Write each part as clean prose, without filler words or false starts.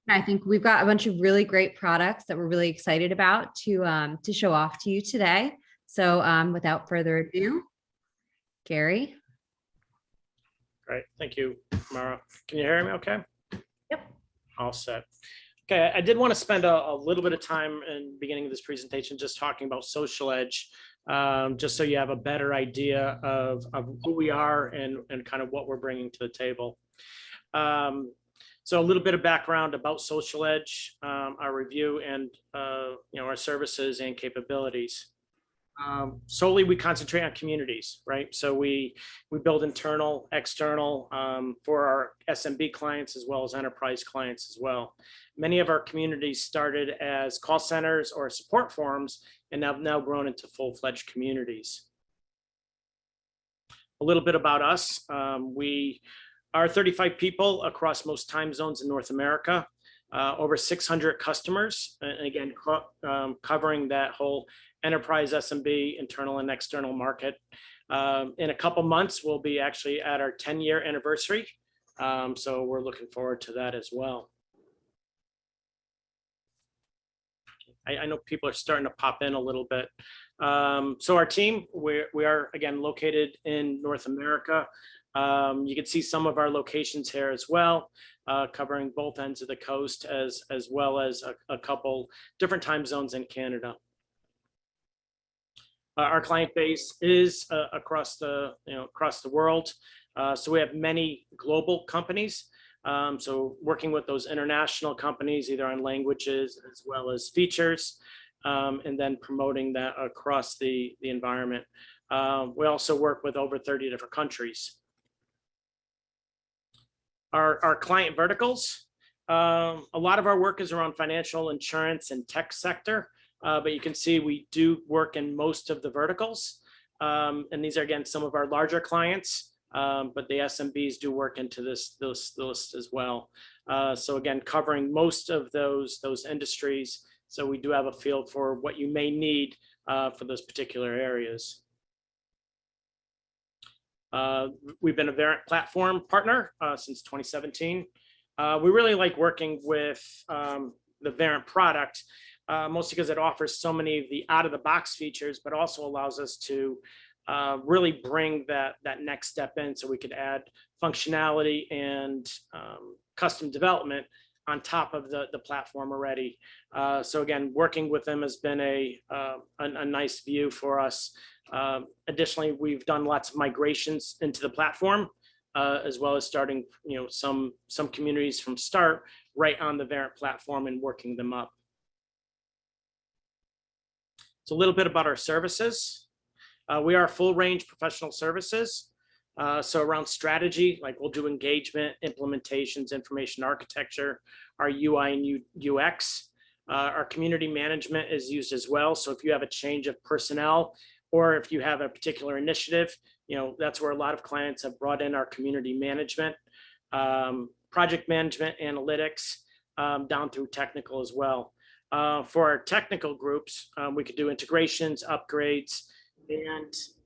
I think we've got a bunch of really great products that we're really excited about to show off to you today. So without further ado, Gary. Great, thank you, Mara. Can you hear me okay? Yep. All set. Okay, I did want to spend a little bit of time in the beginning of this presentation just talking about Social Edge, just so you have a better idea of who we are and kind of what we're bringing to the table. So a little bit of background about Social Edge, our review, and our services and capabilities. Solely we concentrate on communities, right? So we build internal, external for our SMB clients as well as enterprise clients as well. Many of our communities started as call centers or support forums and have now grown into full-fledged communities. A little bit about us. We are 35 people across most time zones in North America, over 600 customers, and again, covering that whole enterprise, SMB, internal and external market. In a couple months, we'll be actually at our 10-year anniversary. So we're looking forward to that as well. I know people are starting to pop in a little bit. So our team, we are again located in North America. You can see some of our locations here as well, covering both ends of the coast as well as a couple different time zones in Canada. Our client base is across the world. So we have many global companies. So working with those international companies, either on languages as well as features, and then promoting that across the environment. We also work with over 30 different countries. Our client verticals, a lot of our work is around financial, insurance, and tech sector. But you can see we do work in most of the verticals. And these are, again, some of our larger clients, but the SMBs do work into this list as well. So again, covering most of those industries. So we do have a feel for what you may need for those particular areas. We've been a Verint platform partner since 2017. We really like working with the Verint product, mostly because it offers so many of the out-of-the-box features, but also allows us to really bring that next step in, so we could add functionality and custom development on top of the platform already. So again, working with them has been a nice view for us. Additionally, we've done lots of migrations into the platform, as well as starting some communities from start right on the Verint platform and working them up. So a little bit about our services. We are full range professional services. So around strategy, like we'll do engagement, implementations, information architecture, our UI and UX. Our community management is used as well. So if you have a change of personnel, or if you have a particular initiative, that's where a lot of clients have brought in our community management, project management, analytics, down through technical as well. For our technical groups, we could do integrations, upgrades,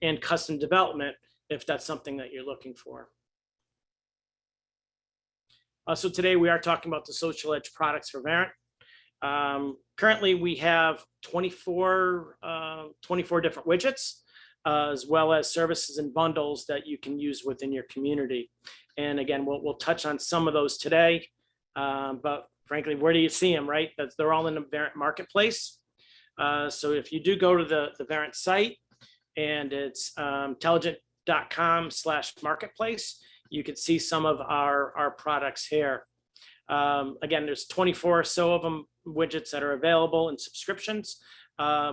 and custom development if that's something that you're looking for. So today we are talking about the Social Edge products for Verint. Currently we have 24 different widgets, as well as services and bundles that you can use within your community. And again, we'll touch on some of those today, but frankly, where do you see them, right? They're all in the Verint marketplace. So if you do go to the Verint site, and it's intelligent.com/marketplace, you can see some of our products here. Again, there's 24 or so of them widgets that are available in subscriptions.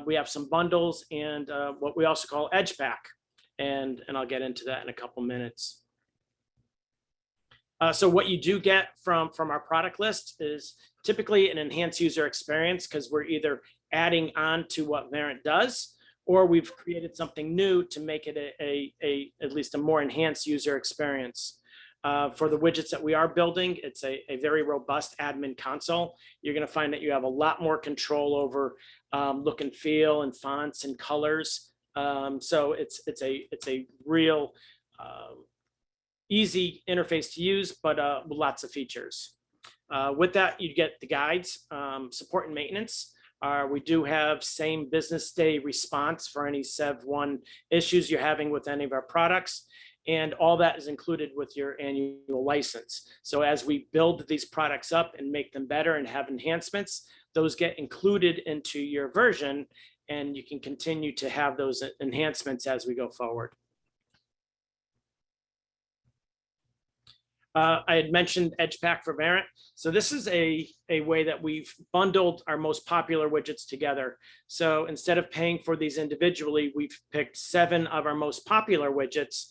We have some bundles and what we also call Edge Pack, and I'll get into that in a couple minutes. So what you do get from our product list is typically an enhanced user experience, because we're either adding on to what Verint does, or we've created something new to make it at least a more enhanced user experience. For the widgets that we are building, it's a very robust admin console. You're going to find that you have a lot more control over look and feel and fonts and colors. So it's a real easy interface to use, but with lots of features. With that, you get the guides, support and maintenance. We do have same business day response for any Sev1 issues you're having with any of our products. And all that is included with your annual license. So as we build these products up and make them better and have enhancements, those get included into your version, and you can continue to have those enhancements as we go forward. I had mentioned Edge Pack for Verint. So this is a way that we've bundled our most popular widgets together. So instead of paying for these individually, we've picked 7 of our most popular widgets,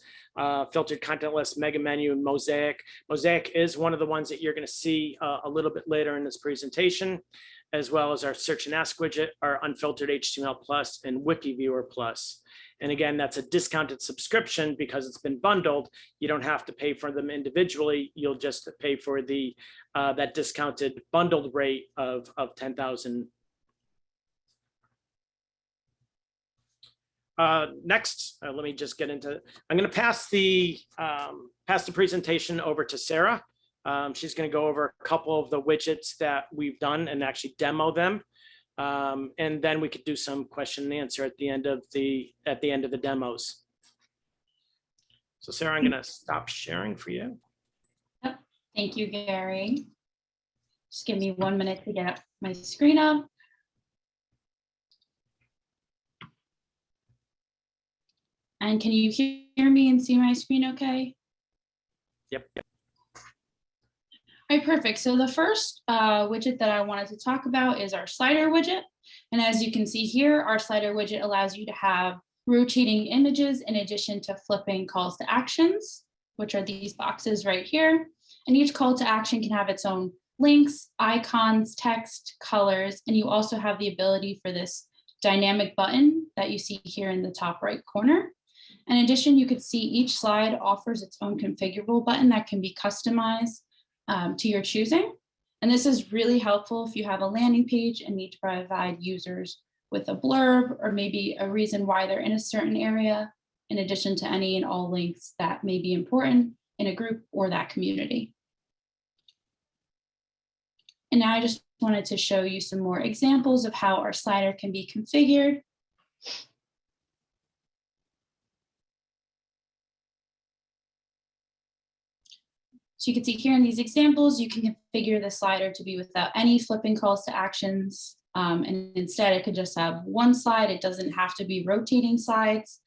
Filtered Content List, Mega Menu, and Mosaic. Mosaic is one of the ones that you're going to see a little bit later in this presentation, as well as our Search and Ask widget, our Unfiltered HTML Plus, and Wiki Viewer Plus. And again, that's a discounted subscription because it's been bundled. You don't have to pay for them individually. You'll just pay for the that discounted bundled rate of 10,000. Next, let me just get into. I'm going to pass the presentation over to Sarah. She's going to go over a couple of the widgets that we've done and actually demo them. And then we could do some question and answer at the end of the demos. So Sarah, I'm going to stop sharing for you. Yep. Thank you, Gary. Just give me 1 minute to get my screen up. And can you hear me and see my screen okay? Yep. All right, perfect. So the first widget that I wanted to talk about is our slider widget. And as you can see here, our slider widget allows you to have rotating images in addition to flipping calls to actions, which are these boxes right here. And each call to action can have its own links, icons, text, colors, and you also have the ability for this dynamic button that you see here in the top right corner. In addition, you could see each slide offers its own configurable button that can be customized to your choosing. And this is really helpful if you have a landing page and need to provide users with a blurb or maybe a reason why they're in a certain area, in addition to any and all links that may be important in a group or that community. And now I just wanted to show you some more examples of how our slider can be configured. So you can see here in these examples, you can configure the slider to be without any flipping calls to actions. And instead it could just have one slide. It doesn't have to be rotating slides.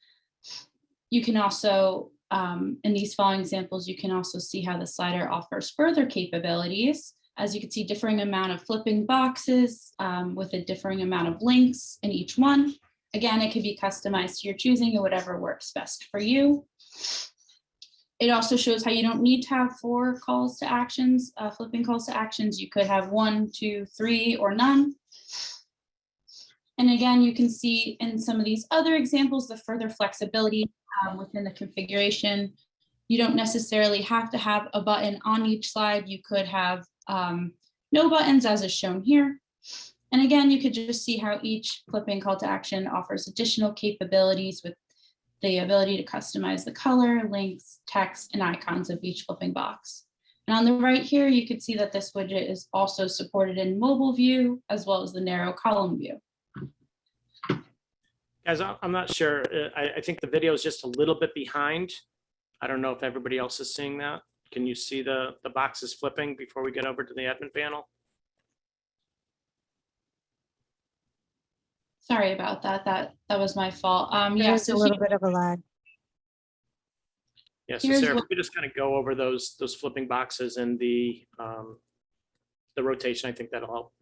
You can also, in these following examples, you can also see how the slider offers further capabilities. As you can see, differing amount of flipping boxes with a differing amount of links in each one. Again, it can be customized to your choosing or whatever works best for you. It also shows how you don't need to have 4 calls to actions, flipping calls to actions. You could have 1, 2, 3, or none. And again, you can see in some of these other examples, the further flexibility within the configuration. You don't necessarily have to have a button on each slide. You could have no buttons as is shown here. And again, you could just see how each flipping call to action offers additional capabilities with the ability to customize the color, links, text, and icons of each flipping box. And on the right here, you can see that this widget is also supported in mobile view, as well as the narrow column view. Guys, I'm not sure. I think the video is just a little bit behind. I don't know if everybody else is seeing that. Can you see the boxes flipping before we get over to the admin panel? Sorry about that. That was my fault. Yeah, There's so a little bit of a lag. Yeah, so Here's Sarah, what- if we just kind of go over those flipping boxes and the rotation, I think that'll help.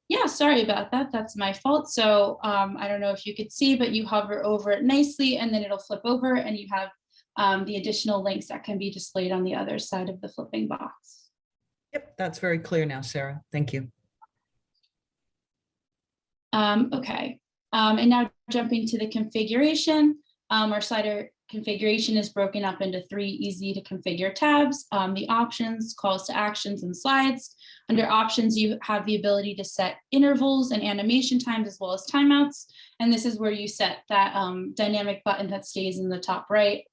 Yeah, sorry about that. That's my fault. So I don't know if you could see, but you hover over it nicely and then it'll flip over and you have the additional links that can be displayed on the other side of the flipping box. Yep, that's very clear now, Sarah. Thank you. Okay, and now jumping to the configuration, our slider configuration is broken up into 3 easy to configure tabs, the options, calls to actions, and slides. Under options, you have the ability to set intervals and animation times as well as timeouts. And this is where you set that dynamic button that stays in the top right,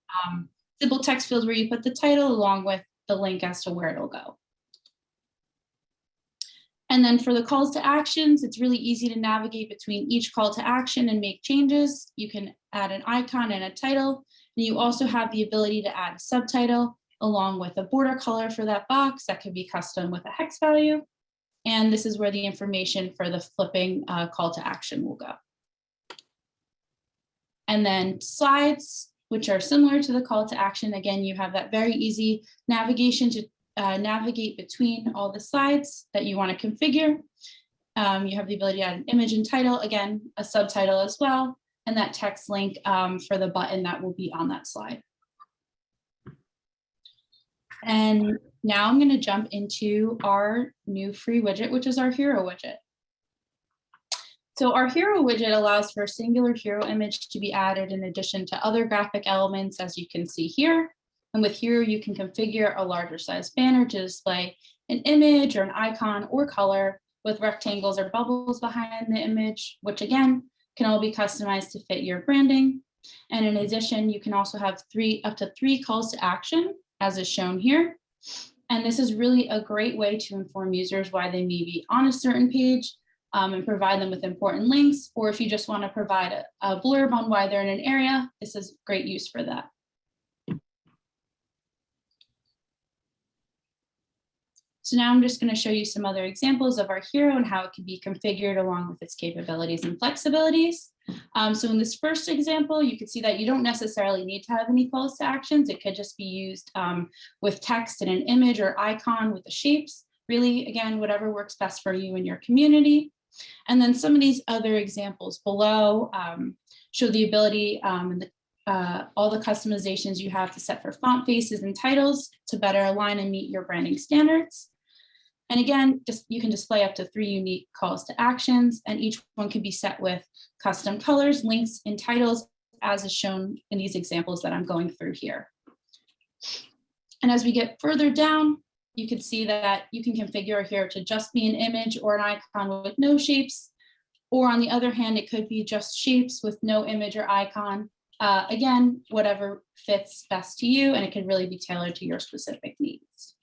simple text field where you put the title along with the link as to where it'll go. And then for the calls to actions, it's really easy to navigate between each call to action and make changes. You can add an icon and a title, and you also have the ability to add a subtitle along with a border color for that box that could be custom with a hex value. And this is where the information for the flipping call to action will go. And then slides, which are similar to the call to action. Again, you have that very easy navigation to navigate between all the slides that you want to configure. You have the ability to add an image and title, again, a subtitle as well, and that text link for the button that will be on that slide. And now I'm going to jump into our new free widget, which is our hero widget. So our hero widget allows for a singular hero image to be added in addition to other graphic elements, as you can see here. And with hero, you can configure a larger size banner to display an image or an icon or color with rectangles or bubbles behind the image, which again, can all be customized to fit your branding. And in addition, you can also have up to three calls to action, as is shown here. And this is really a great way to inform users why they may be on a certain page and provide them with important links. Or if you just want to provide a blurb on why they're in an area, this is great use for that. So now I'm just going to show you some other examples of our hero and how it can be configured along with its capabilities and flexibilities. So in this first example, you can see that you don't necessarily need to have any calls to actions. It could just be used with text and an image or icon with the shapes. Really, again, whatever works best for you and your community. And then some of these other examples below show the ability and all the customizations you have to set for font faces and titles to better align and meet your branding standards. And again, you can display up to 3 unique calls to actions, and each one can be set with custom colors, links, and titles, as is shown in these examples that I'm going through here. And as we get further down, you can see that you can configure here to just be an image or an icon with no shapes, or on the other hand, it could be just shapes with no image or icon. Again, whatever fits best to you, and it can really be tailored to your specific needs.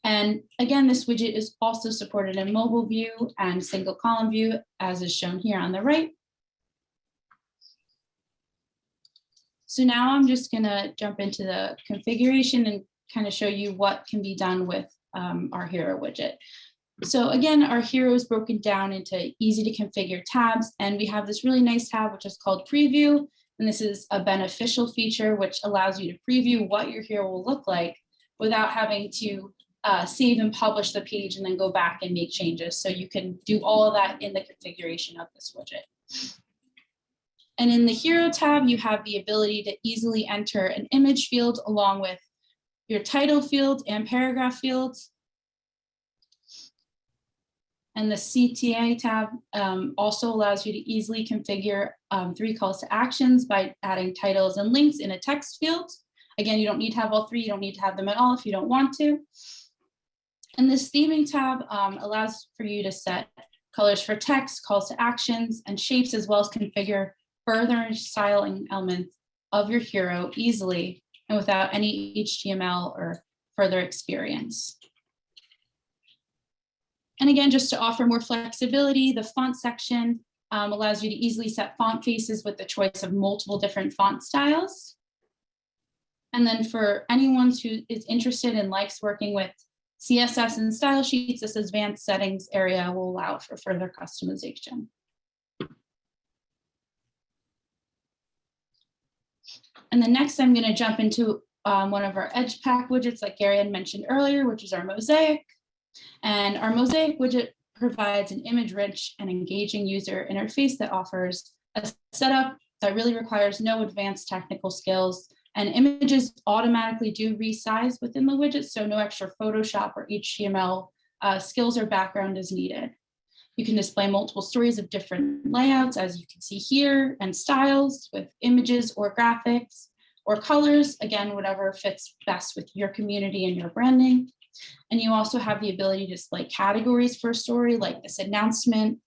And again, this widget is also supported in mobile view and single column view, as is shown here on the right. So now I'm just going to jump into the configuration and kind of show you what can be done with our hero widget. So again, our hero is broken down into easy to configure tabs, and we have this really nice tab which is called preview. And this is a beneficial feature which allows you to preview what your hero will look like without having to save and publish the page and then go back and make changes. So you can do all of that in the configuration of this widget. And in the hero tab, you have the ability to easily enter an image field along with your title field and paragraph fields. And the CTA tab also allows you to easily configure 3 calls to actions by adding titles and links in a text field. Again, you don't need to have all 3. You don't need to have them at all if you don't want to. And this theming tab allows for you to set colors for text, calls to actions, and shapes, as well as configure further styling elements of your hero easily and without any HTML or further experience. And again, just to offer more flexibility, the font section allows you to easily set font faces with the choice of multiple different font styles. And then for anyone who is interested and likes working with CSS and style sheets, this advanced settings area will allow for further customization. And then next, I'm going to jump into one of our edge pack widgets like Gary had mentioned earlier, which is our Mosaic. And our Mosaic widget provides an image-rich and engaging user interface that offers a setup that really requires no advanced technical skills, and images automatically do resize within the widget, so no extra Photoshop or HTML skills or background is needed. You can display multiple stories of different layouts, as you can see here, and styles with images or graphics or colors, again, whatever fits best with your community and your branding. And you also have the ability to display categories for a story, like this announcement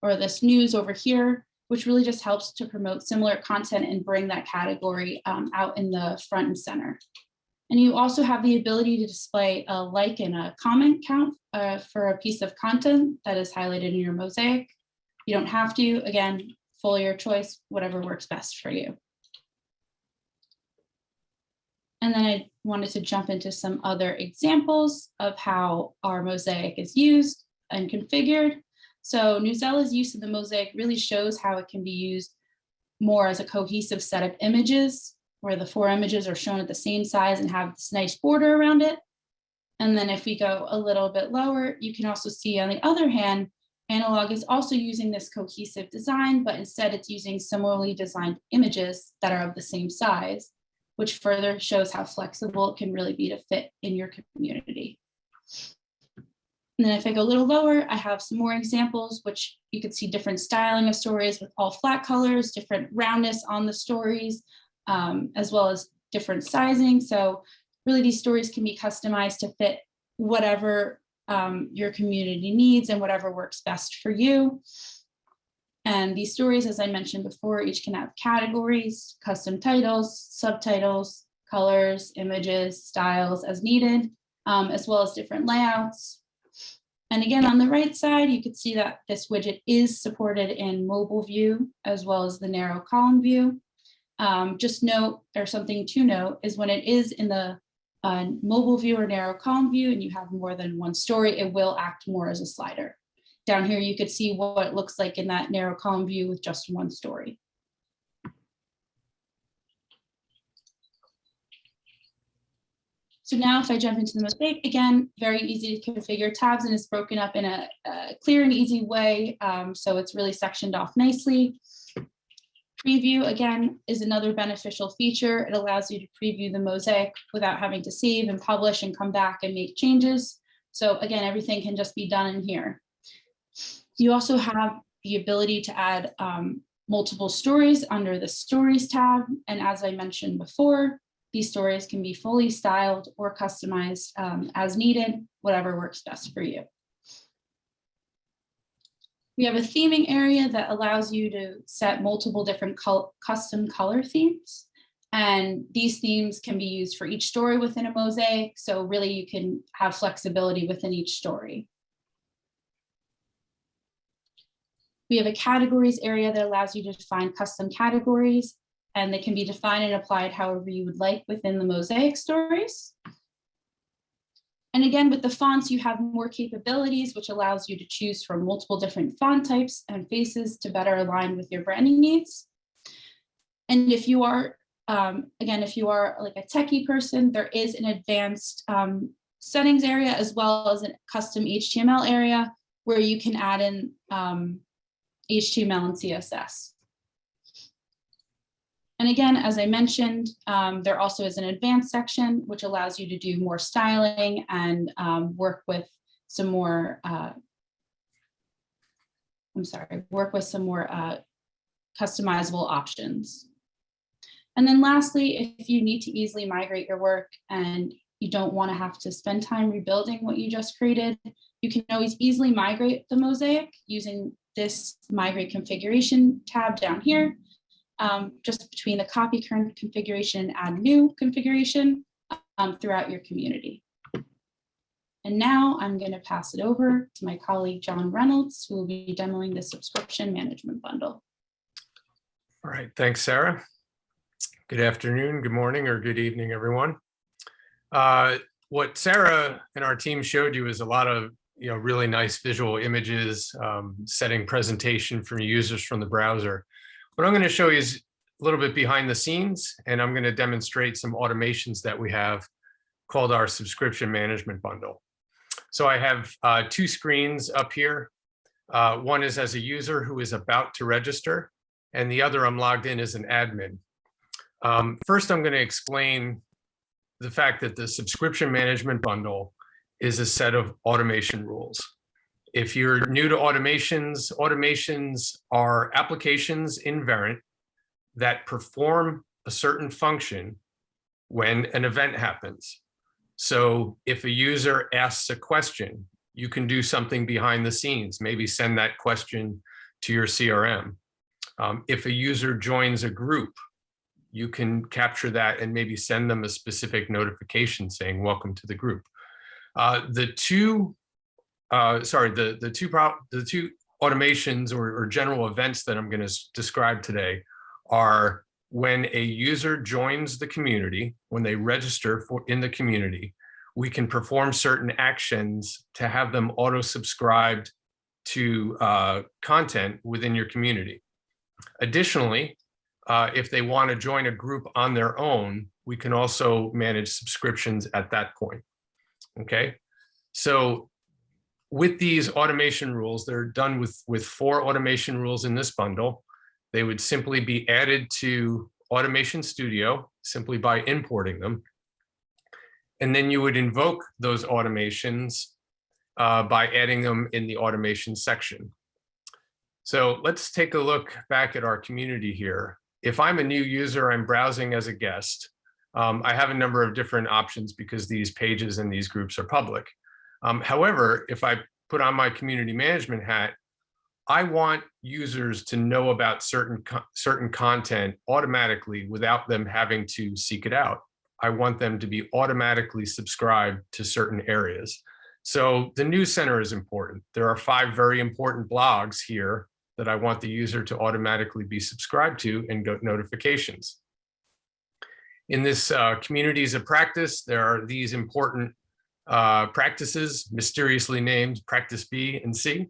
or this news over here, which really just helps to promote similar content and bring that category out in the front and center. And you also have the ability to display a like and a comment count for a piece of content that is highlighted in your mosaic. You don't have to, again, fully your choice, whatever works best for you. And then I wanted to jump into some other examples of how our mosaic is used and configured. So Nuzella's use of the mosaic really shows how it can be used more as a cohesive set of images, where the 4 images are shown at the same size and have this nice border around it. And then if we go a little bit lower, you can also see on the other hand, Analog is also using this cohesive design, but instead it's using similarly designed images that are of the same size, which further shows how flexible it can really be to fit in your community. And then if I go a little lower, I have some more examples, which you could see different styling of stories with all flat colors, different roundness on the stories, as well as different sizing. So really these stories can be customized to fit whatever your community needs and whatever works best for you. And these stories, as I mentioned before, each can have categories, custom titles, subtitles, colors, images, styles as needed, as well as different layouts. And again, on the right side, you can see that this widget is supported in mobile view, as well as the narrow column view. Just note, or something to note, is when it is in the mobile view or narrow column view and you have more than one story, it will act more as a slider. Down here, you could see what it looks like in that narrow column view with just one story. So now if I jump into the mosaic, again, very easy to configure tabs, and it's broken up in a clear and easy way. So it's really sectioned off nicely. Preview, again, is another beneficial feature. It allows you to preview the mosaic without having to save and publish and come back and make changes. So again, everything can just be done in here. You also have the ability to add multiple stories under the Stories tab. And as I mentioned before, these stories can be fully styled or customized as needed, whatever works best for you. We have a theming area that allows you to set multiple different custom color themes. And these themes can be used for each story within a mosaic. So really you can have flexibility within each story. We have a categories area that allows you to define custom categories, and they can be defined and applied however you would like within the mosaic stories. And again, with the fonts, you have more capabilities, which allows you to choose from multiple different font types and faces to better align with your branding needs. And if you are, again, if you are like a techie person, there is an advanced settings area as well as a custom HTML area where you can add in HTML and CSS. And again, as I mentioned, there also is an advanced section, which allows you to do more styling and work with some more, customizable options. And then lastly, if you need to easily migrate your work and you don't want to have to spend time rebuilding what you just created, you can always easily migrate the mosaic using this Migrate Configuration tab down here. Just between the copy current configuration and add new configuration throughout your community. And now I'm going to pass it over to my colleague, John Reynolds, who will be demoing the subscription management bundle. All right, thanks, Sarah. Good afternoon, good morning, or good evening, everyone. What Sarah and our team showed you is a lot of really nice visual images, setting presentation from users from the browser. What I'm going to show you is a little bit behind the scenes, and I'm going to demonstrate some automations that we have called our subscription management bundle. So I have 2 screens up here. One is as a user who is about to register, and the other I'm logged in as an admin. First, I'm going to explain the fact that the subscription management bundle is a set of automation rules. If you're new to automations, automations are applications in Verint that perform a certain function when an event happens. So if a user asks a question, you can do something behind the scenes, maybe send that question to your CRM. If a user joins a group, you can capture that and maybe send them a specific notification saying, welcome to the group. The two automations or general events that I'm going to describe today are when a user joins the community, when they register in the community, we can perform certain actions to have them auto-subscribed to content within your community. Additionally, if they want to join a group on their own, we can also manage subscriptions at that point. Okay, so with these automation rules, they're done with 4 automation rules in this bundle. They would simply be added to Automation Studio simply by importing them. And then you would invoke those automations by adding them in the automation section. So let's take a look back at our community here. If I'm a new user, I'm browsing as a guest. I have a number of different options because these pages and these groups are public. However, if I put on my community management hat, I want users to know about certain content automatically without them having to seek it out. I want them to be automatically subscribed to certain areas. So the news center is important. There are 5 very important blogs here that I want the user to automatically be subscribed to and get notifications. In this communities of practice, there are these important practices, mysteriously named practice B and C,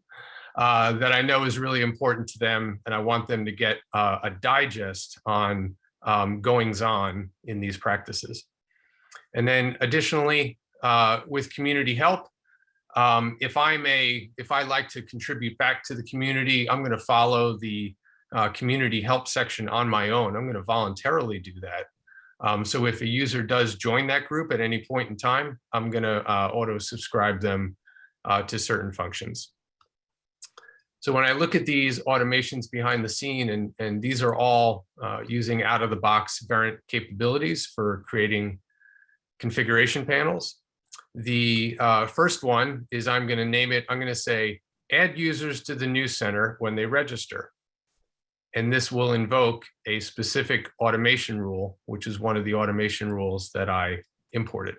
that I know is really important to them, and I want them to get a digest on goings on in these practices. And then additionally, with community help, if I like to contribute back to the community, I'm going to follow the community help section on my own. I'm going to voluntarily do that. So if a user does join that group at any point in time, I'm going to auto subscribe them to certain functions. So when I look at these automations behind the scene, and these are all using out-of-the-box Verint capabilities for creating configuration panels. The first one is I'm going to name it, I'm going to say, add users to the news center when they register. And this will invoke a specific automation rule, which is one of the automation rules that I imported.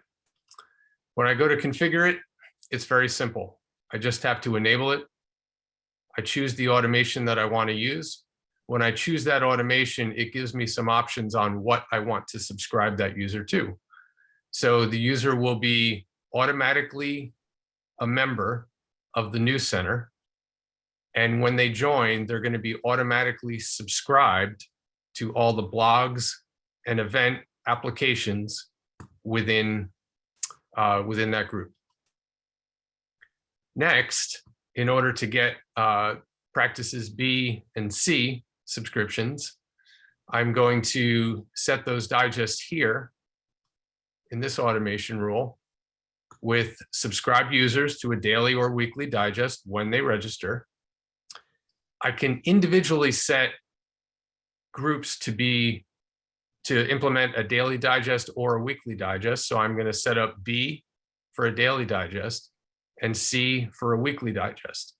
When I go to configure it, it's very simple. I just have to enable it. I choose the automation that I want to use. When I choose that automation, it gives me some options on what I want to subscribe that user to. So the user will be automatically a member of the news center. And when they join, they're going to be automatically subscribed to all the blogs and event applications within that group. Next, in order to get practices B and C subscriptions, I'm going to set those digests here in this automation rule with subscribed users to a daily or weekly digest when they register. I can individually set groups to implement a daily digest or a weekly digest. So I'm going to set up B for a daily digest and C for a weekly digest.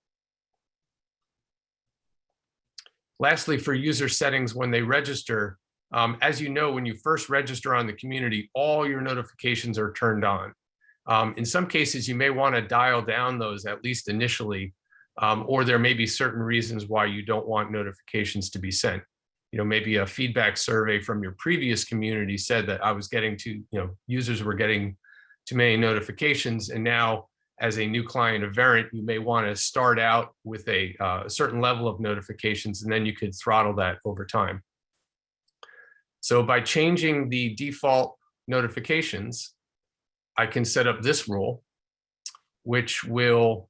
Lastly, for user settings when they register, as you know, when you first register on the community, all your notifications are turned on. In some cases, you may want to dial down those at least initially, or there may be certain reasons why you don't want notifications to be sent. Maybe a feedback survey from your previous community said that I was getting users were getting too many notifications, and now as a new client of Verint, you may want to start out with a certain level of notifications, and then you could throttle that over time. So by changing the default notifications, I can set up this rule, which will,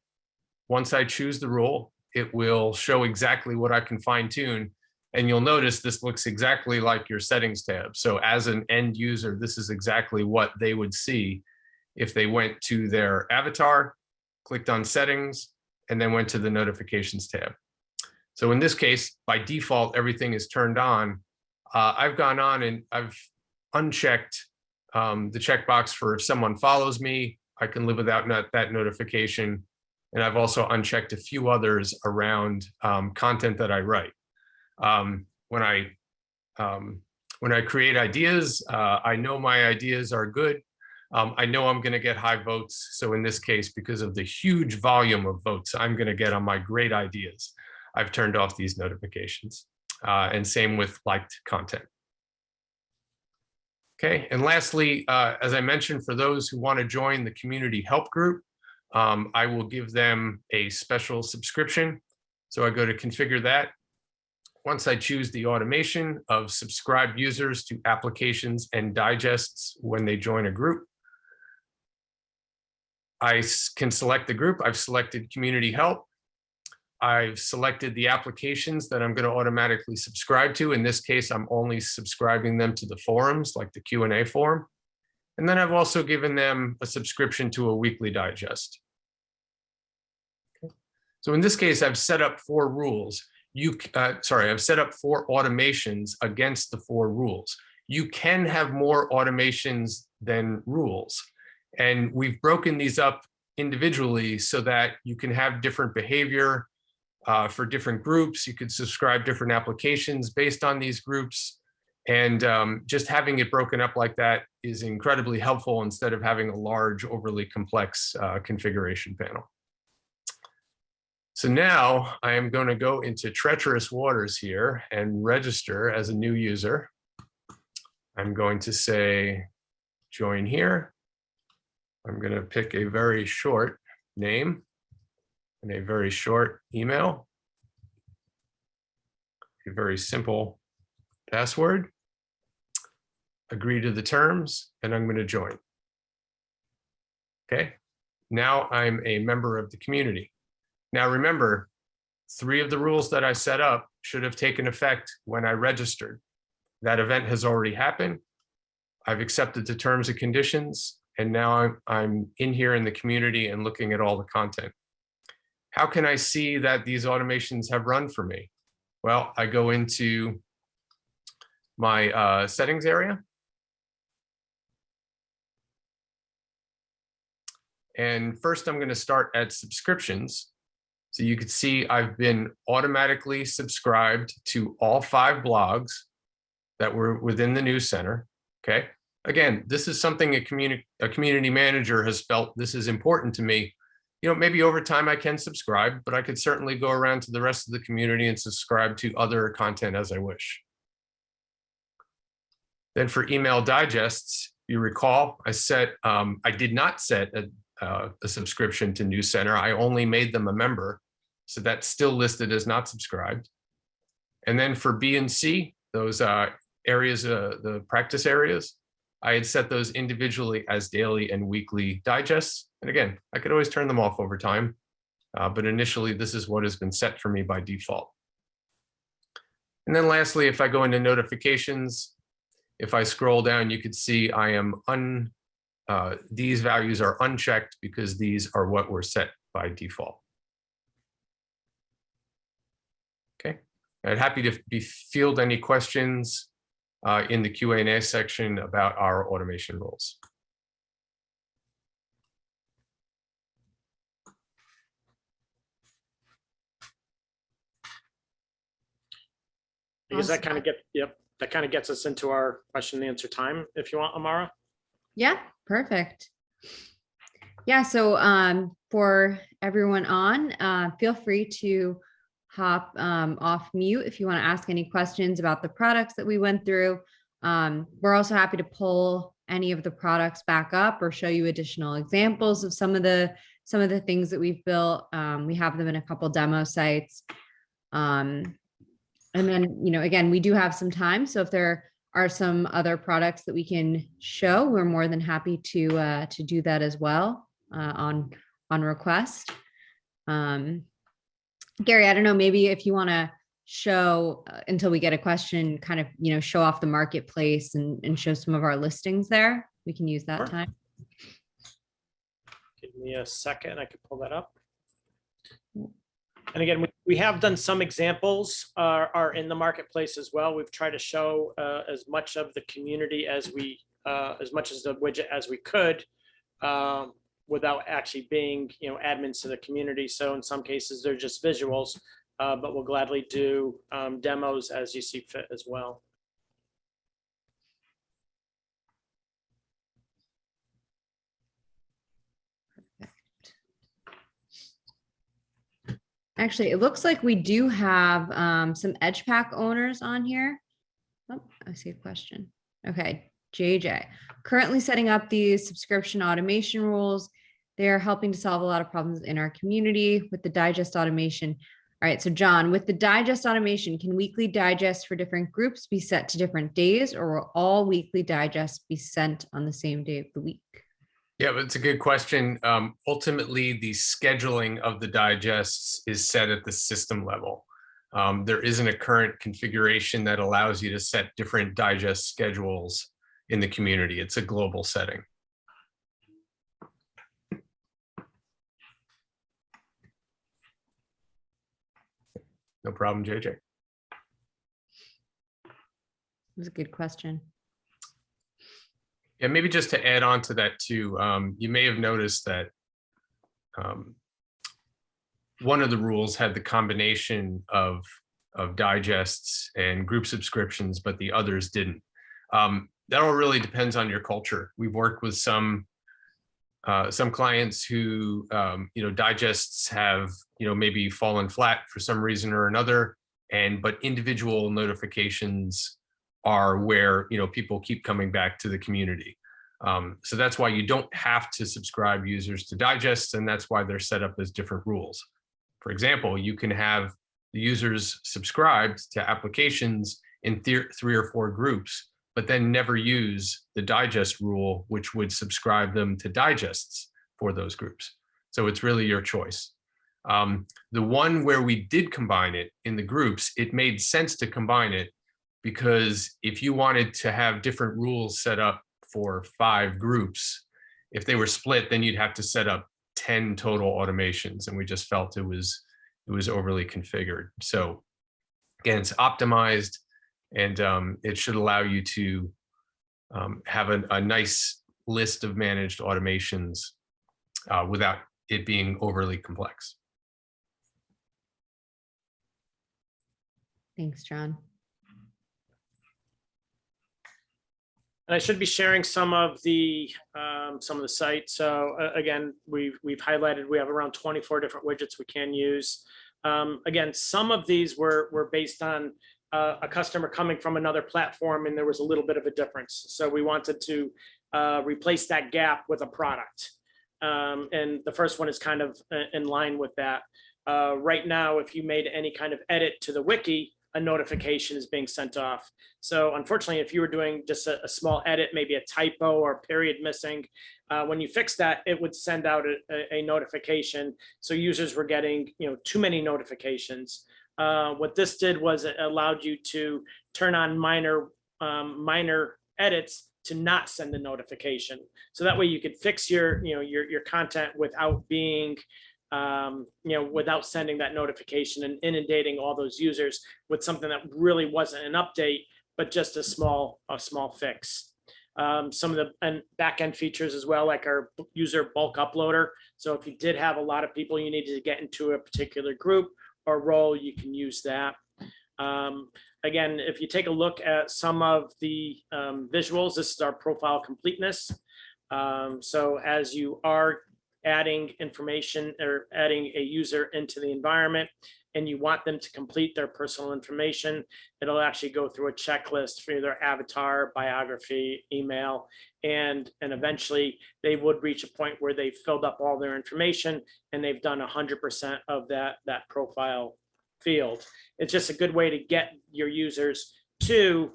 once I choose the rule, it will show exactly what I can fine tune. And you'll notice this looks exactly like your settings tab. So as an end user, this is exactly what they would see if they went to their avatar, clicked on settings, and then went to the notifications tab. So in this case, by default, everything is turned on. I've gone on and I've unchecked the checkbox for if someone follows me, I can live without that notification. And I've also unchecked a few others around content that I write. When I When I create ideas, I know my ideas are good. I know I'm going to get high votes. So in this case, because of the huge volume of votes I'm going to get on my great ideas, I've turned off these notifications. And same with liked content. Okay, and lastly, as I mentioned, for those who want to join the community help group, I will give them a special subscription. So I go to configure that. Once I choose the automation of subscribed users to applications and digests when they join a group, I can select the group. I've selected community help. I've selected the applications that I'm going to automatically subscribe to. In this case, I'm only subscribing them to the forums, like the Q&A forum. And then I've also given them a subscription to a weekly digest. Okay. So in this case, I've set up 4 rules. I've set up 4 automations against the 4 rules. You can have more automations than rules. And we've broken these up individually so that you can have different behavior for different groups. You could subscribe different applications based on these groups. And just having it broken up like that is incredibly helpful instead of having a large, overly complex configuration panel. So now I am going to go into treacherous waters here and register as a new user. I'm going to say, join here. I'm going to pick a very short name and a very short email, a very simple password, agree to the terms, and I'm going to join. Okay, now I'm a member of the community. Now remember, 3 of the rules that I set up should have taken effect when I registered. That event has already happened. I've accepted the terms and conditions, and now I'm in here in the community and looking at all the content. How can I see that these automations have run for me? Well, I go into my settings area. And first I'm going to start at subscriptions. So you can see I've been automatically subscribed to all 5 blogs that were within the news center. Okay. Again, this is something a community manager has felt this is important to me. You know, maybe over time I can subscribe, but I could certainly go around to the rest of the community and subscribe to other content as I wish. Then for email digests, you recall I did not set a subscription to News Center. I only made them a member. So that's still listed as not subscribed. And then for B and C, those areas, the practice areas, I had set those individually as daily and weekly digests. And again, I could always turn them off over time. But initially, this is what has been set for me by default. And then lastly, if I go into notifications, if I scroll down, you could see I am these values are unchecked because these are what were set by default. Okay, I'm happy to field any questions in the Q&A section about our automation rules. Because that kind of gets us into our question and answer time, if you want, Amara. Yeah, perfect. Yeah, so for everyone on, feel free to hop off mute if you want to ask any questions about the products that we went through. We're also happy to pull any of the products back up or show you additional examples of some of the things that we've built. We have them in a couple demo sites. And then, you know, again, we do have some time. So if there are some other products that we can show, we're more than happy to do that as well on request. Gary, I don't know, maybe if you want to show until we get a question, kind of, you know, show off the marketplace and show some of our listings there. We can use that Sure. time. Give me a second, I can pull that up. And again, we have done some examples are in the marketplace as well. We've tried to show as much of the community as much as the widget as we could without actually being, you know, admins to the community. So in some cases, they're just visuals, but we'll gladly do demos as you see fit as well. Actually, it looks like we do have some EdgePack owners on here. Oh, I see a question. Okay, JJ, currently setting up these subscription automation rules. They're helping to solve a lot of problems in our community with the digest automation. All right, so John, with the digest automation, can weekly digests for different groups be set to different days, or will all weekly digests be sent on the same day of the week? Yeah, but it's a good question. Ultimately, the scheduling of the digests is set at the system level. There isn't a current configuration that allows you to set different digest schedules in the community. It's a global setting. No problem, JJ. It was a good question. Yeah, maybe just to add on to that too, you may have noticed that one of the rules had the combination of digests and group subscriptions, but the others didn't. That all really depends on your culture. We've worked with some clients who, digests have, maybe fallen flat for some reason or another, but individual notifications are where, people keep coming back to the community. So that's why you don't have to subscribe users to digests, and that's why they're set up as different rules. For example, you can have the users subscribed to applications in 3 or 4 groups, but then never use the digest rule, which would subscribe them to digests for those groups. So it's really your choice. The one where we did combine it in the groups, it made sense to combine it because if you wanted to have different rules set up for 5 groups, if they were split, then you'd have to set up 10 total automations, and we just felt it was overly configured. So again, it's optimized, and it should allow you to have a nice list of managed automations without it being overly complex. Thanks, John. And I should be sharing some of the sites. So again, we've highlighted, we have around 24 different widgets we can use. Again, some of these were based on a customer coming from another platform, and there was a little bit of a difference. So we wanted to replace that gap with a product. And the first one is kind of in line with that. Right now, if you made any kind of edit to the wiki, a notification is being sent off. So unfortunately, if you were doing just a small edit, maybe a typo or a period missing, when you fix that, it would send out a notification. So users were getting too many notifications. What this did was it allowed you to turn on minor edits to not send a notification. So that way you could fix your content without being without sending that notification and inundating all those users with something that really wasn't an update, but just a small fix. Some of the back-end features as well, like our user bulk uploader. So if you did have a lot of people you needed to get into a particular group or role, you can use that. Again, if you take a look at some of the visuals, this is our profile completeness. So as you are adding information or adding a user into the environment and you want them to complete their personal information, it'll actually go through a checklist for their avatar, biography, email, and eventually they would reach a point where they've filled up all their information and they've done 100% of that profile field. It's just a good way to get your users to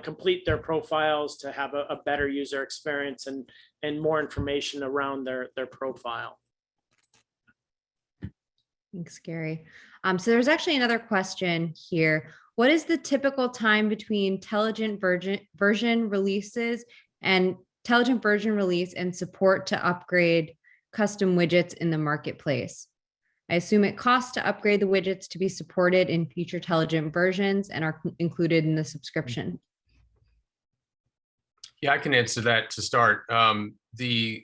complete their profiles, to have a better user experience and more information around their profile. Thanks, Gary. So there's actually another question here. What is the typical time between intelligent version releases and intelligent version release and support to upgrade custom widgets in the marketplace? I assume it costs to upgrade the widgets to be supported in future intelligent versions and are included in the subscription. Yeah, I can answer that to start. The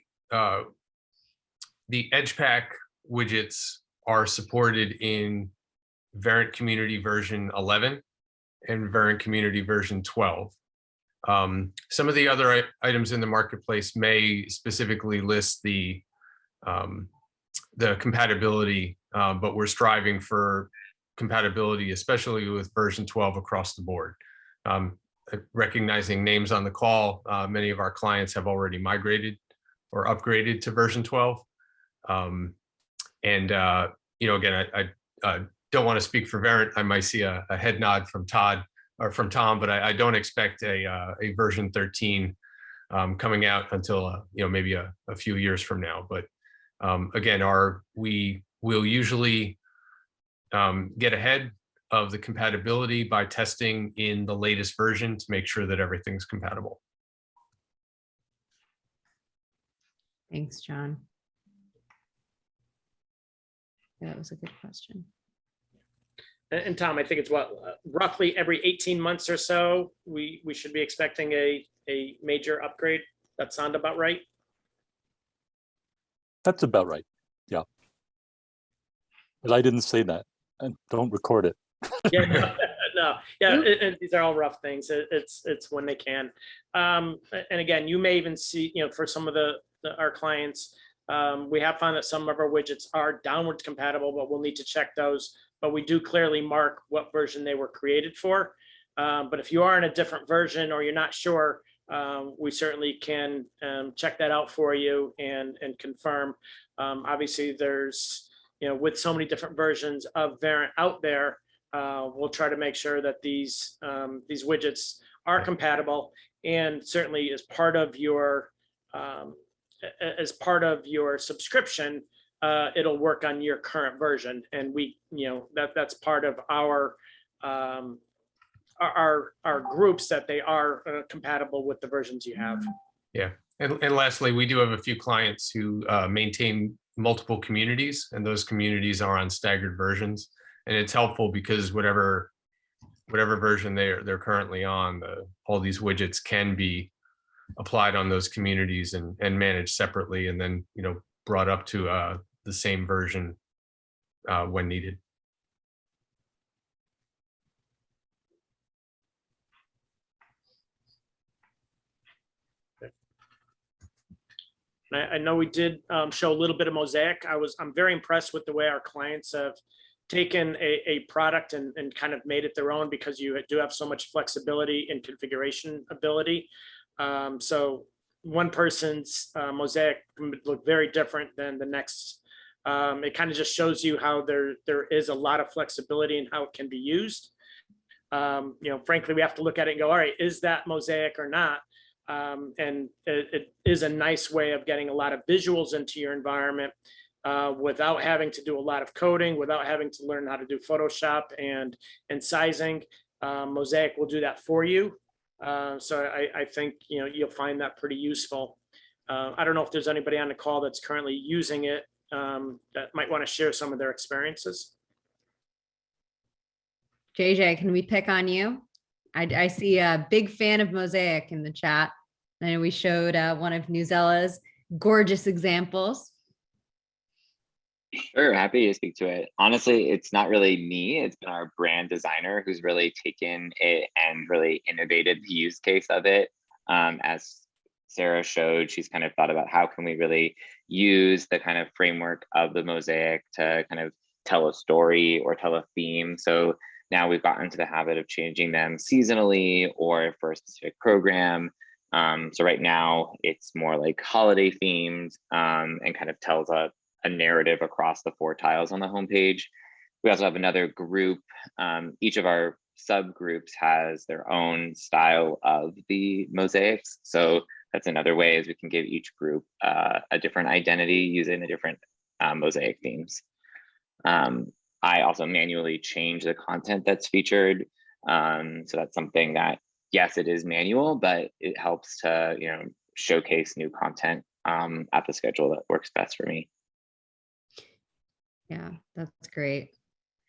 EdgePack widgets are supported in Verint Community version 11 and Verint Community version 12. Some of the other items in the marketplace may specifically list the the compatibility, but we're striving for compatibility, especially with version 12 across the board. Recognizing names on the call, many of our clients have already migrated or upgraded to version 12. Again, I don't want to speak for Verint. I might see a head nod from Todd or from Tom, but I don't expect a version 13 coming out until maybe a few years from now. But again, we will usually get ahead of the compatibility by testing in the latest version to make sure that everything's compatible. Thanks, John. Yeah, that was a good question. And Tom, I think it's roughly every 18 months or so, we should be expecting a major upgrade. That sound about right? That's about right. Yeah. But I didn't say that. And don't record it. Yeah, no, yeah, these are all rough things. It's when they can. And again, you may even see, for some of our clients, we have found that some of our widgets are downwards compatible, but we'll need to check those. But we do clearly mark what version they were created for. But if you are in a different version or you're not sure, we certainly can check that out for you and confirm. Obviously, there's, with so many different versions of Verint out there, we'll try to make sure that these widgets are compatible, and certainly as part of your subscription, it'll work on your current version, and that's part of our groups, that they are compatible with the versions you have. Yeah, and lastly, we do have a few clients who maintain multiple communities, and those communities are on staggered versions, and it's helpful because whatever version they're currently on, all these widgets can be applied on those communities and managed separately, and then brought up to the same version when needed. I know we did show a little bit of Mosaic. I'm very impressed with the way our clients have taken a product and kind of made it their own, because you do have so much flexibility and configuration ability. So one person's Mosaic can look very different than the next. It kind of just shows you how there is a lot of flexibility in how it can be used. Frankly, we have to look at it and go, all right, is that Mosaic or not? And it is a nice way of getting a lot of visuals into your environment without having to do a lot of coding, without having to learn how to do Photoshop and sizing. Mosaic will do that for you. So I think you'll find that pretty useful. I don't know if there's anybody on the call that's currently using it that might want to share some of their experiences. JJ, can we pick on you? I see a big fan of Mosaic in the chat. And we showed one of Nuzella's gorgeous examples. Sure, happy to speak to it. Honestly, it's not really me. It's been our brand designer who's really taken it and really innovated the use case of it. As Sarah showed, she's kind of thought about how can we really use the kind of framework of the Mosaic to kind of tell a story or tell a theme. So now we've gotten into the habit of changing them seasonally or for a specific program. So right now it's more like holiday themed and kind of tells a narrative across the 4 tiles on the homepage. We also have another group. Each of our subgroups has their own style of the mosaics. So that's another way, is we can give each group a different identity using the different mosaic themes. I also manually change the content that's featured. So that's something that, yes, it is manual, but it helps to showcase new content at the schedule that works best for me. Yeah, that's great.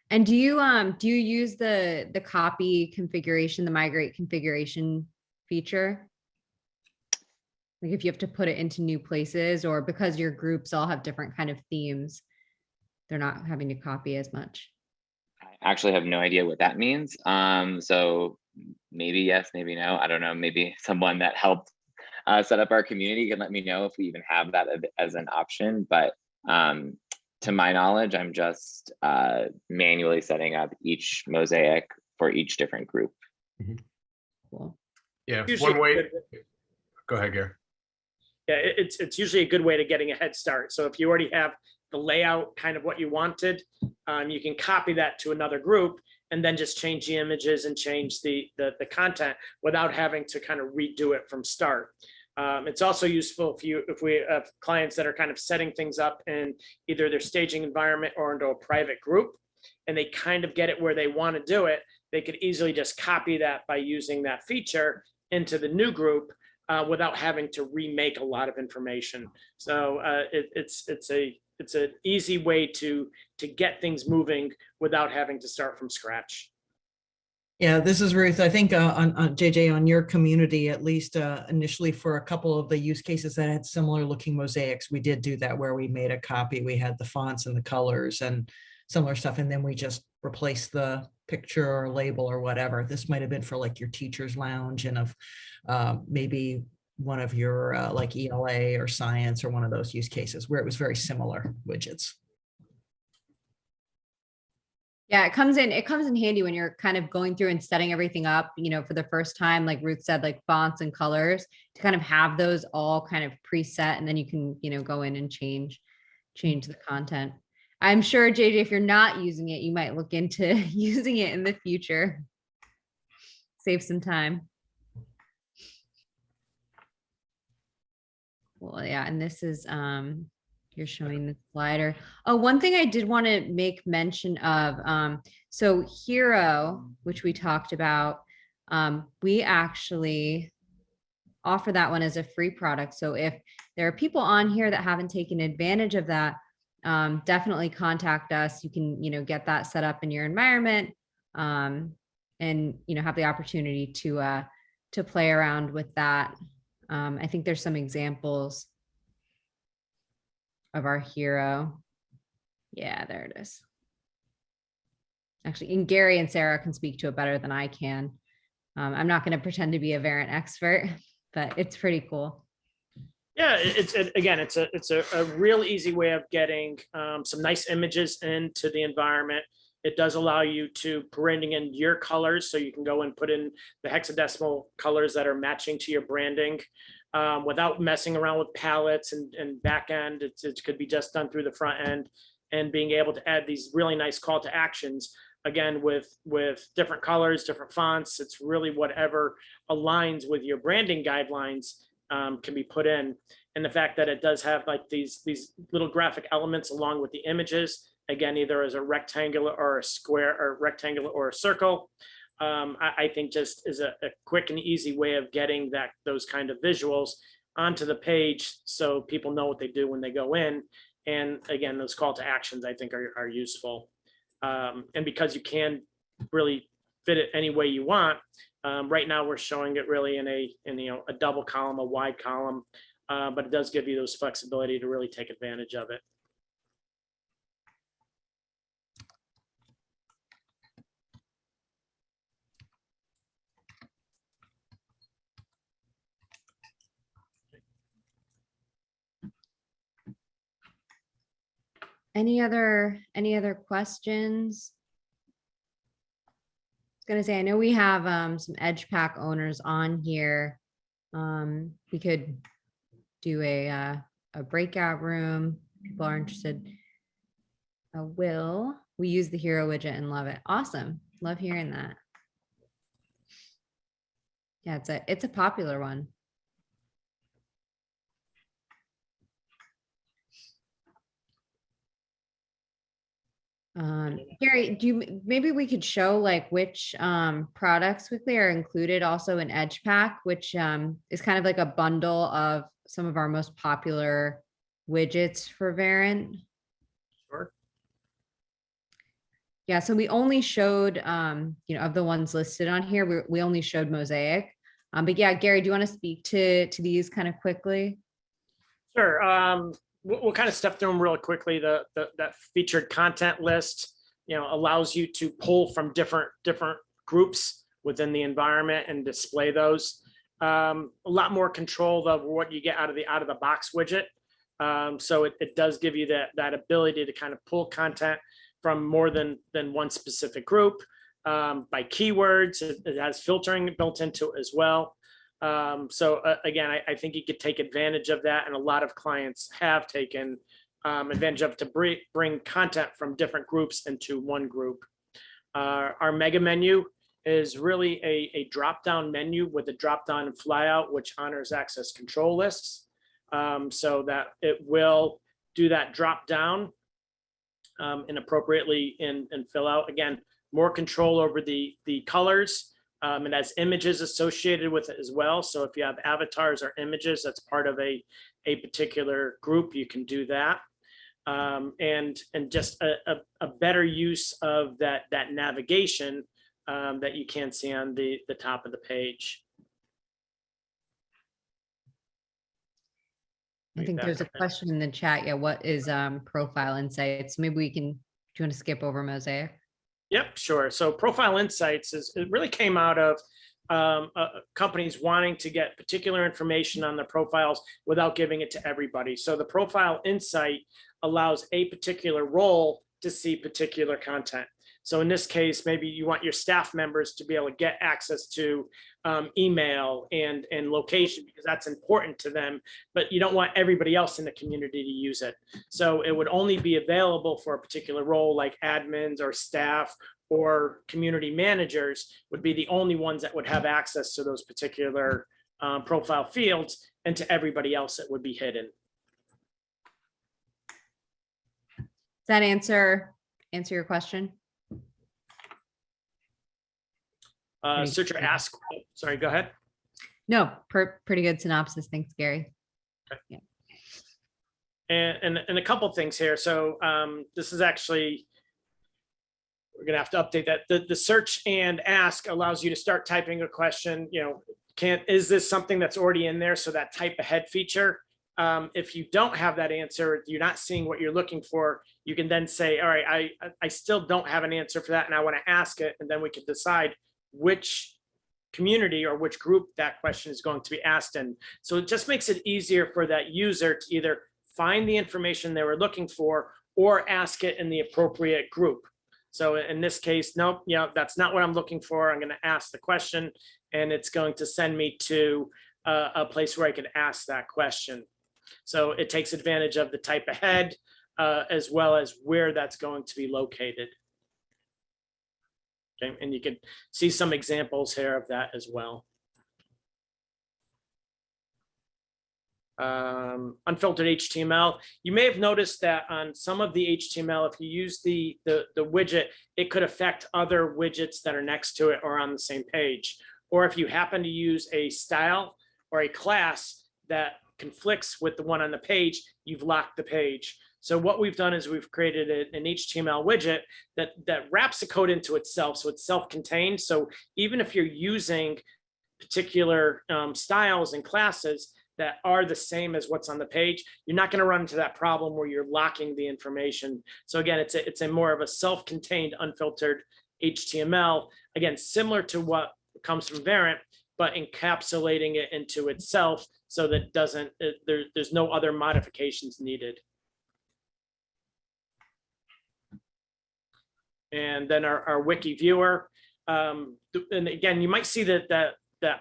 And do you use the copy configuration, the migrate configuration feature? Like if you have to put it into new places, or because your groups all have different kind of themes, they're not having to copy as much? I actually have no idea what that means. So maybe yes, maybe no. I don't know. Maybe someone that helped set up our community can let me know if we even have that as an option. But to my knowledge, I'm just manually setting up each mosaic for each different group. Cool. Yeah, Usually one way. Go ahead, Gary. Yeah, it's usually a good way to getting a head start. So if you already have the layout kind of what you wanted, you can copy that to another group and then just change the images and change the content without having to kind of redo it from start. It's also useful if we have clients that are kind of setting things up in either their staging environment or into a private group, and they kind of get it where they want to do it. They could easily just copy that by using that feature into the new group without having to remake a lot of information. So it's an easy way to get things moving without having to start from scratch. Yeah, this is Ruth. I think on JJ, on your community, at least initially for a couple of the use cases that had similar looking mosaics, we did do that where we made a copy. We had the fonts and the colors and similar stuff, and then we just replaced the picture or label or whatever. This might have been for like your teacher's lounge and of maybe one of your like ELA or science or one of those use cases where it was very similar widgets. Yeah, it comes in handy when you're kind of going through and setting everything up, for the first time, like Ruth said, like fonts and colors, to kind of have those all kind of preset, and then you can, go in and change the content. I'm sure, JJ, if you're not using it, you might look into using it in the future. Save some time. Well, yeah, and this is you're showing the slider. Oh, one thing I did want to make mention of, so Hero, which we talked about, we actually offer that one as a free product. So if there are people on here that haven't taken advantage of that, definitely contact us. You can, get that set up in your environment, and, have the opportunity to play around with that. I think there's some examples of our Hero. Yeah, there it is. Actually, and Gary and Sarah can speak to it better than I can. I'm not going to pretend to be a Verint expert, but it's pretty cool. Yeah, it's a real easy way of getting some nice images into the environment. It does allow you to bring in your colors, so you can go and put in the hexadecimal colors that are matching to your branding without messing around with palettes and back end. It could be just done through the front end, and being able to add these really nice call to actions, again, with different colors, different fonts. It's really whatever aligns with your branding guidelines can be put in. And the fact that it does have like these little graphic elements along with the images, again, either as a rectangular or a square, or rectangular or a circle, I think just is a quick and easy way of getting those kind of visuals onto the page, so people know what they do when they go in. And again, those call to actions, I think, are useful. And because you can really fit it any way you want, right now we're showing it really in a double column, a wide column, but it does give you those flexibility to really take advantage of it. Any other questions? I was gonna say, I know we have some Edgepack owners on here. We could do a breakout room. People are interested. We use the Hero widget and love it. Awesome. Love hearing that. Yeah, it's a popular one. Gary, maybe we could show like which products quickly are included also in Edgepack, which is kind of like a bundle of some of our most popular widgets for Verint. Sure. Yeah, so we only showed, of the ones listed on here, we only showed Mosaic. But yeah, Gary, do you want to speak to these kind of quickly? Sure. We'll kind of step through them real quickly. That featured content list, allows you to pull from different groups within the environment and display those. A lot more control of what you get out of the box widget. So it does give you that ability to kind of pull content from more than one specific group by keywords. It has filtering built into it as well. So again, I think you could take advantage of that, and a lot of clients have taken advantage of to bring content from different groups into one group. Our mega menu is really a drop-down menu with a drop-down and flyout, which honors access control lists, so that it will do that drop-down and appropriately and fill out. Again, more control over the colors. It has images associated with it as well. So if you have avatars or images that's part of a particular group, you can do that. And just a better use of that navigation that you can see on the top of the page. I think there's a question in the chat. Yeah, what is Profile Insights? Maybe we can, do you want to skip over Mosaic? Yep, sure. So Profile Insights it really came out of companies wanting to get particular information on their profiles without giving it to everybody. So the Profile Insight allows a particular role to see particular content. So in this case, maybe you want your staff members to be able to get access to email and location, because that's important to them, but you don't want everybody else in the community to use it. So it would only be available for a particular role, like admins or staff or community managers would be the only ones that would have access to those particular profile fields, and to everybody else it would be hidden. Does that answer your question? Search or ask. Sorry, go ahead. No, pretty good synopsis. Thanks, Gary. Okay. Yeah. And a couple things here. So this is actually, we're gonna have to update that. The search and ask allows you to start typing a question. You know, is this something that's already in there? So that type ahead feature. If you don't have that answer, you're not seeing what you're looking for, you can then say, all right, I still don't have an answer for that, and I want to ask it, and then we can decide which community or which group that question is going to be asked in. So it just makes it easier for that user to either find the information they were looking for or ask it in the appropriate group. So in this case, nope, you know, that's not what I'm looking for. I'm going to ask the question, and it's going to send me to a place where I can ask that question. So it takes advantage of the type ahead as well as where that's going to be located. Okay, and you can see some examples here of that as well. Unfiltered HTML. You may have noticed that on some of the HTML, if you use the widget, it could affect other widgets that are next to it or on the same page. Or if you happen to use a style or a class that conflicts with the one on the page, you've locked the page. So what we've done is we've created an HTML widget that wraps the code into itself. So it's self-contained. So even if you're using particular styles and classes that are the same as what's on the page, you're not going to run into that problem where you're locking the information. So again, it's a more of a self-contained unfiltered HTML. Again, similar to what comes from Verint, but encapsulating it into itself so that there's no other modifications needed. And then our Wiki Viewer. And again, you might see that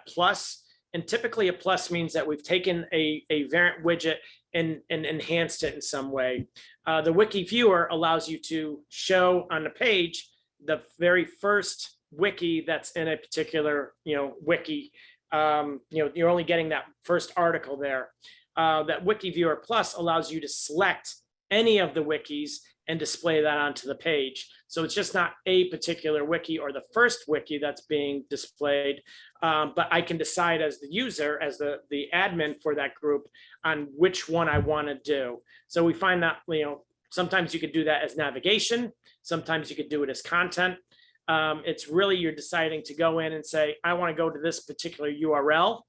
plus, and typically a plus means that we've taken a Verint widget and enhanced it in some way. The Wiki Viewer allows you to show on the page the very first wiki that's in a particular, wiki. You're only getting that first article there. That Wiki Viewer Plus allows you to select any of the wikis and display that onto the page. So it's just not a particular wiki or the first wiki that's being displayed, but I can decide as the user, as the admin for that group, on which one I want to do. So we find that, sometimes you could do that as navigation, sometimes you could do it as content. It's really you're deciding to go in and say, I want to go to this particular URL,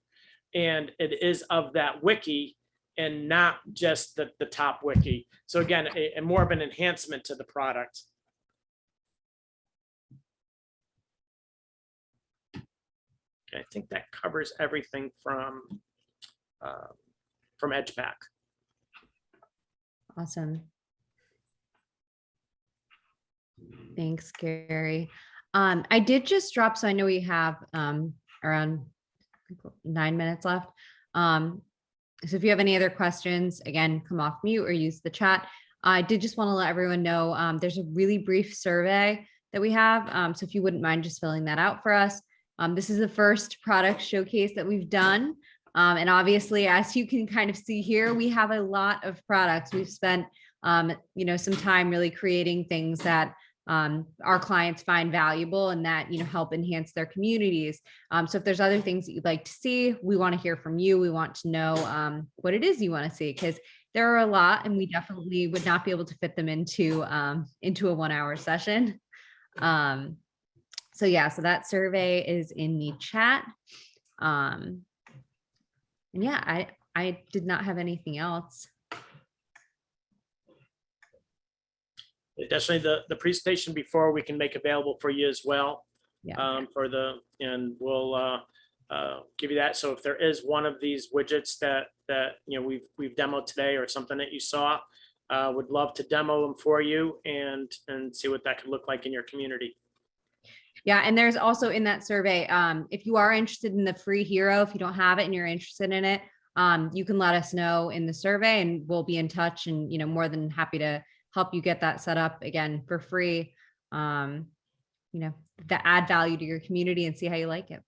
and it is of that wiki and not just the top wiki. So again, a more of an enhancement to the product. Okay, I think that covers everything from Edgepack. Awesome. Thanks, Gary. I did just drop, so I know we have around 9 minutes left. So if you have any other questions, again, come off mute or use the chat. I did just want to let everyone know there's a really brief survey that we have. So if you wouldn't mind just filling that out for us. This is the first product showcase that we've done. And obviously, as you can kind of see here, we have a lot of products. We've spent some time really creating things that our clients find valuable and that help enhance their communities. So if there's other things that you'd like to see, we want to hear from you. We want to know what it is you want to see, because there are a lot and we definitely would not be able to fit them into a 1-hour session. So that survey is in the chat. And yeah, I did not have anything else. Definitely the presentation before we can make available for you as well. Yeah. And we'll give you that. So if there is one of these widgets that we've demoed today or something that you saw, would love to demo them for you and see what that could look like in your community. Yeah, and there's also in that survey, if you are interested in the free hero, if you don't have it and you're interested in it, you can let us know in the survey and we'll be in touch and more than happy to help you get that set up again for free, that add value to your community and see how you like it.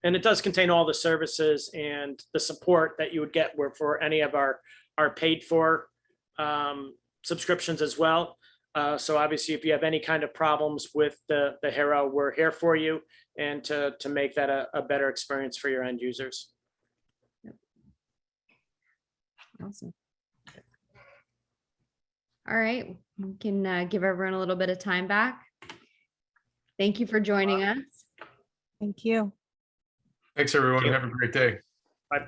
And it does contain all the services and the support that you would get for any of our paid for subscriptions as well. So obviously, if you have any kind of problems with the hero, we're here for you and to make that a better experience for your end users. Yep. Awesome. All right, we can give everyone a little bit of time back. Thank you for joining us. Thank you. Thanks, everyone. Have a great day. Bye.